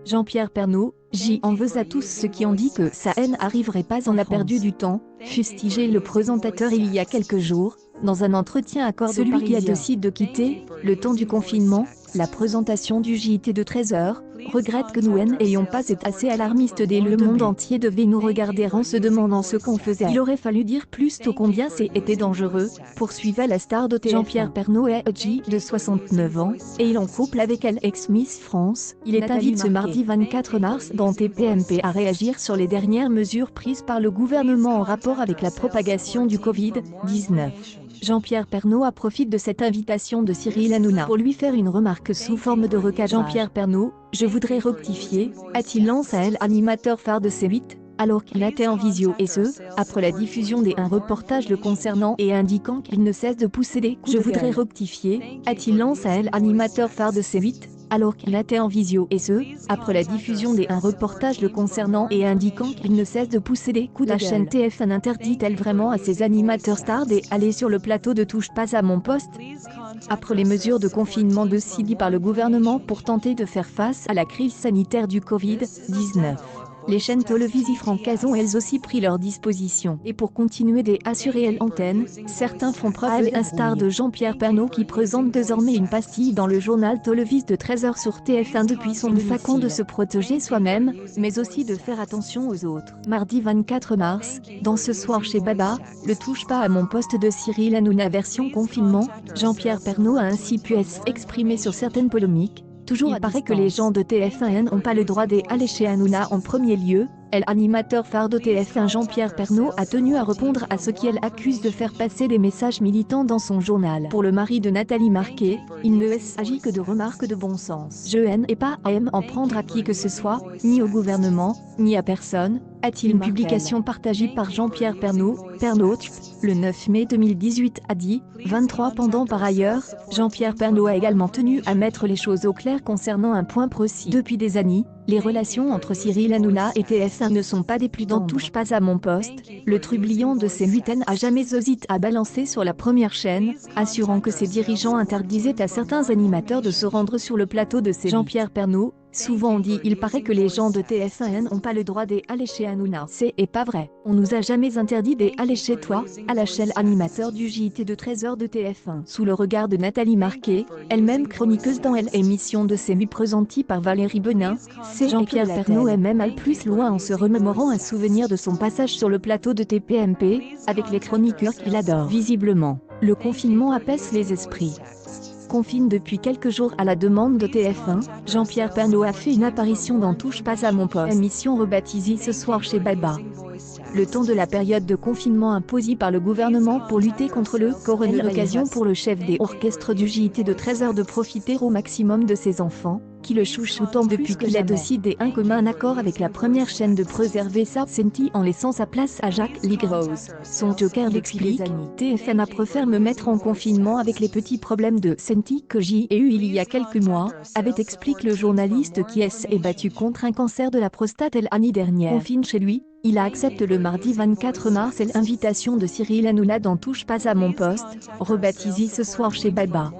Jean-Pierre Pernaut, J en veut à tous ceux qui ont dit que sa haine arriverait pas, on a perdu du temps, fustigé le présentateur il y a quelques jours, dans un entretien accordé celui qui a décidé de quitter, le temps du confinement, la présentation du JT de 13h, regrette que nous n'ayons pas été assez alarmistes dès le monde entier devait nous regarder en se demandant ce qu'on faisait. Il aurait fallu dire plus tôt combien c'était dangereux, poursuivait la star de Jean-Pierre Pernaut est J de 69 ans, et il en couple avec elle ex-Miss France. Il est invité ce mardi 24 mars dans TPMP à réagir sur les dernières mesures prises par le gouvernement en rapport avec la propagation du Covid-19. Jean-Pierre Pernaut profite de cette invitation de Cyril Hanouna pour lui faire une remarque sous forme de recadrage. Jean-Pierre Pernaut, je voudrais rectifier, a-t-il lancé à elle, animateur phare de C8, alors qu'il était en visio et ce, après la diffusion d'un reportage le concernant et indiquant qu'il ne cesse de pousser des coups de gueule. Je voudrais rectifier, a-t-il lancé à elle, animateur phare de C8, alors qu'il était en visio et ce, après la diffusion d'un reportage le concernant et indiquant qu'il ne cesse de pousser des coups de gueule. La chaîne TF1 interdit-elle vraiment à ses animateurs stars d'aller sur le plateau de Touche pas à mon poste? Après les mesures de confinement décidées par le gouvernement pour tenter de faire face à la crise sanitaire du Covid-19. Les chaînes télévisives francaises ont elles aussi pris leurs dispositions. Et pour continuer d'assurer l'antenne, certains font preuve de l'instar de Jean-Pierre Pernaut qui présente désormais une pastille dans le journal télévisé de 13h sur TF1 depuis son façon de se protéger soi-même, mais aussi de faire attention aux autres. Mardi 24 mars, dans Ce soir chez Baba, le touche pas à mon poste de Cyril Hanouna version confinement, Jean-Pierre Pernaut a ainsi pu s'exprimer sur certaines polémiques. Toujours il paraît que les gens de TF1 n'ont pas le droit d'aller chez Hanouna en premier lieu. L'animateur phare de TF1 Jean-Pierre Pernaut a tenu à répondre à ce qu'elle accuse de faire passer des messages militants dans son journal. Pour le mari de Nathalie Marquet, il ne s'agit que de remarques de bon sens. Je n'ai pas à en prendre à qui que ce soit, ni au gouvernement, ni à personne, a-t-il une publication partagée par Jean-Pierre Pernaut, le 9 mai 2018 a dit, 23 pendant par ailleurs, Jean-Pierre Pernaut a également tenu à mettre les choses au clair concernant un point précis. Depuis des années, les relations entre Cyril Hanouna et TF1 ne sont pas des plus tendres. Touche pas à mon poste, le trublion de C8 n'a jamais hésité à balancer sur la première chaîne, assurant que ses dirigeants interdisaient à certains animateurs de se rendre sur le plateau de C8. Jean-Pierre Pernaut, souvent on dit il paraît que les gens de TF1 n'ont pas le droit d'aller chez Hanouna. C'est pas vrai. On nous a jamais interdit d'aller chez toi, à la chaîne animateur du JT de 13h de TF1. Sous le regard de Nathalie Marquet, elle-même chroniqueuse dans l'émission de C8 présentée par Valérie Benin, Jean-Pierre Pernaut est même allé plus loin en se remémorant un souvenir de son passage sur le plateau de TPMP, avec les chroniqueurs qu'il adore. Visiblement, le confinement apaise les esprits. Confine depuis quelques jours à la demande de TF1, Jean-Pierre Pernaut a fait une apparition dans Touche pas à mon poste, émission rebaptisée Ce soir chez Baba. Le temps de la période de confinement imposée par le gouvernement pour lutter contre le coronavirus, l'occasion pour le chef des orchestres du JT de 13h de profiter au maximum de ses enfants, qui le chouchoutent depuis qu'il a décidé un commun accord avec la première chaîne de préserver sa santé en laissant sa place à Jacques Ligrose. Son joker l'explique, TF1 a préféré me mettre en confinement avec les petits problèmes de santé que j'ai eu il y a quelques mois, avait explique le journaliste qui s'est battu contre un cancer de la prostate l'année dernière. Confine chez lui. Il a accepté le mardi 24 mars l'invitation de Cyril Hanouna dans Touche pas à mon poste, rebaptisé Ce soir chez Baba.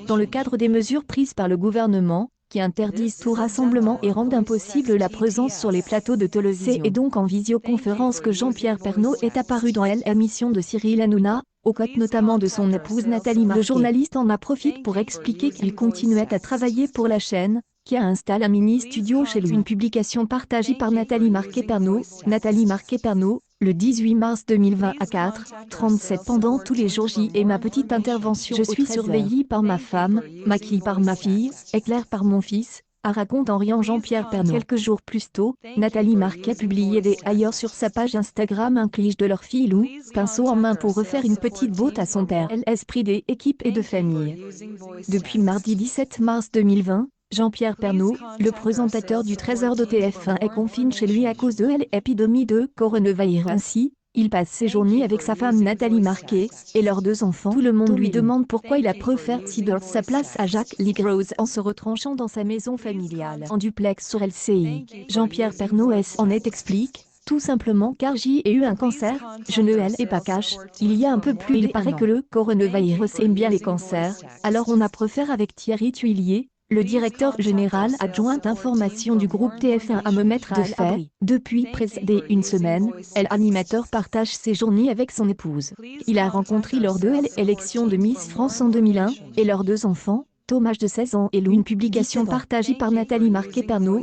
Dans le cadre des mesures prises par le gouvernement, qui interdisent tout rassemblement et rendent impossible la présence sur les plateaux de télévision. Et donc en visioconférence que Jean-Pierre Pernaut est apparu dans l'émission de Cyril Hanouna, aux côtés notamment de son épouse Nathalie Marquet. Le journaliste en profite pour expliquer qu'il continuait à travailler pour la chaîne, qui a installé un mini-studio chez lui. Une publication partagée par Nathalie Marquet-Pernaut, le 18 mars 2020 à 4h37 pendant tous les jours J et ma petite intervention. Je suis surveillée par ma femme, maquillée par ma fille, éclairée par mon fils, a raconte en riant Jean-Pierre Pernaut. Quelques jours plus tôt, Nathalie Marquet publiait ailleurs sur sa page Instagram un cliché de leur fille Lou, pinceau en main pour refaire une petite botte à son père. Esprit des équipes et de famille. Depuis mardi 17 mars 2020, Jean-Pierre Pernaut, le présentateur du 13h de TF1 est confiné chez lui à cause de l'épidémie de coronavirus. Ainsi, il passe ses journées avec sa femme Nathalie Marquet et leurs 2 enfants. Tout le monde lui demande pourquoi il a préféré céder sa place à Jacques Ligrose en se retranchant dans sa maison familiale en duplex sur LCI. Jean-Pierre Pernaut en explique. Tout simplement car j'ai eu un cancer, je ne l'ai pas cache, il y a un peu plus il paraît que le coronavirus aime bien les cancers, alors on a préféré avec Thierry Tuillier, le directeur général adjoint information du groupe TF1 à me mettre de fait. Depuis précédé une semaine, l'animateur partage ses journées avec son épouse. Il a rencontré lors de l'élection de Miss France en 2001, et leurs deux enfants, Thomas de 16 ans et Lou. Une publication partagée par Nathalie Marquet-Pernot,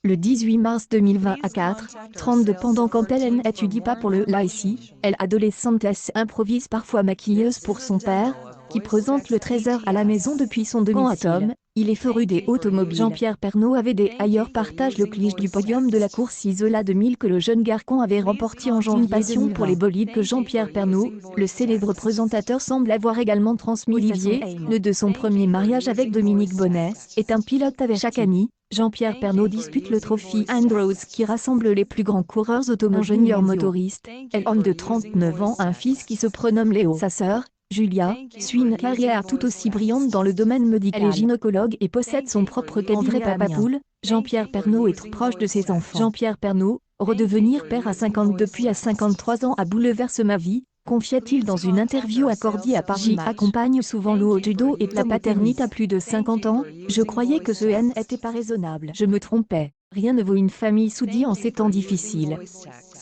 le 18 mars 2020 à 4h32 pendant quand elle n'étudie pas pour le lycée, l'adolescente improvise parfois maquilleuse pour son père, qui présente le trésor à la maison depuis son domicile. Il est féru des automobiles. Jean-Pierre Pernaut avait des ailleurs partage le cliché du podium de la course Isola 2000 que le jeune garçon avait remporté en janvier. Une passion pour les bolides que Jean-Pierre Pernaut, le célèbre présentateur, semble avoir également transmis. Olivier, né de son premier mariage avec Dominique Bonnet, est un pilote avec chaque année. Jean-Pierre Pernaut dispute le Trophy Andros qui rassemble les plus grands coureurs automobiles. Ingénieur motoriste, l'homme de 39 ans a un fils qui se prénomme Léo. Sa sœur, Julia, suit une carrière tout aussi brillante dans le domaine médical. Elle est gynécologue et possède son propre cabinet. En vrai papa poule, Jean-Pierre Pernaut est trop proche de ses enfants. Jean-Pierre Pernaut, redevenir père à 52 puis à 53 ans a bouleversé ma vie, confia-t-il dans une interview accordée à Paris. Accompagne souvent Lou au judo et la paternité à plus de 50 ans, je croyais que ce n'était pas raisonnable. Je me trompais, rien ne vaut une famille soudée en ces temps difficiles.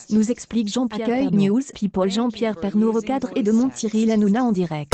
Nous explique Jean-Pierre News People. Jean-Pierre Pernaut recadre et demande Cyril Hanouna en direct.